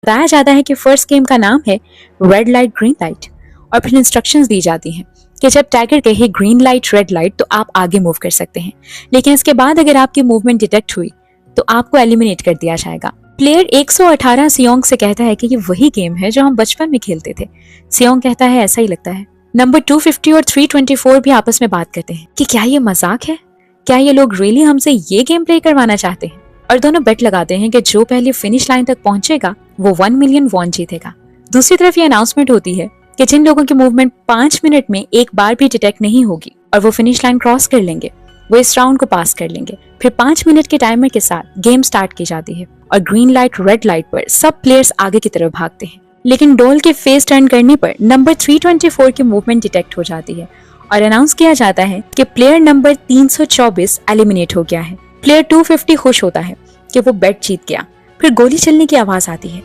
बताया जाता है कि फर्स्ट गेम का नाम है रेड लाइट ग्रीन लाइट, और फिर इंस्ट्रक्शंस दी जाती हैं कि जब टाइगर कहे ग्रीन लाइट रेड लाइट तो आप आगे मूव कर सकते हैं, लेकिन इसके बाद अगर आपकी मूवमेंट डिटेक्ट हुई तो आपको एलिमिनेट कर दिया जाएगा। प्लेयर 118 सियोंग से कहता है कि ये वही गेम है जो हम बचपन में खेलते थे। सियोंग कहता है ऐसा ही लगता है। नंबर 250 और 324 भी आपस में बात करते हैं कि क्या ये मजाक है, क्या ये लोग रियली हमसे ये गेम प्ले करवाना चाहते हैं, और दोनों बेट लगाते हैं कि जो पहले फिनिश लाइन तक पहुंचेगा वो 1 मिलियन वॉन जीतेगा। दूसरी तरफ ये अनाउंसमेंट होती है कि जिन लोगों की मूवमेंट 5 मिनट में एक बार भी डिटेक्ट नहीं होगी और वो फिनिश लाइन क्रॉस कर लेंगे, वो इस राउंड को पास कर लेंगे। फिर 5 मिनट के टाइमर के साथ गेम स्टार्ट की जाती है और ग्रीन लाइट रेड लाइट पर सब प्लेयर्स आगे की तरफ भागते हैं, लेकिन डोल के फेस टर्न करने पर नंबर 324 की मूवमेंट डिटेक्ट हो जाती है और अनाउंस किया जाता है कि प्लेयर नंबर 324 एलिमिनेट हो गया है। प्लेयर 250 खुश होता है कि वो बेट जीत गया। फिर गोली चलने की आवाज आती है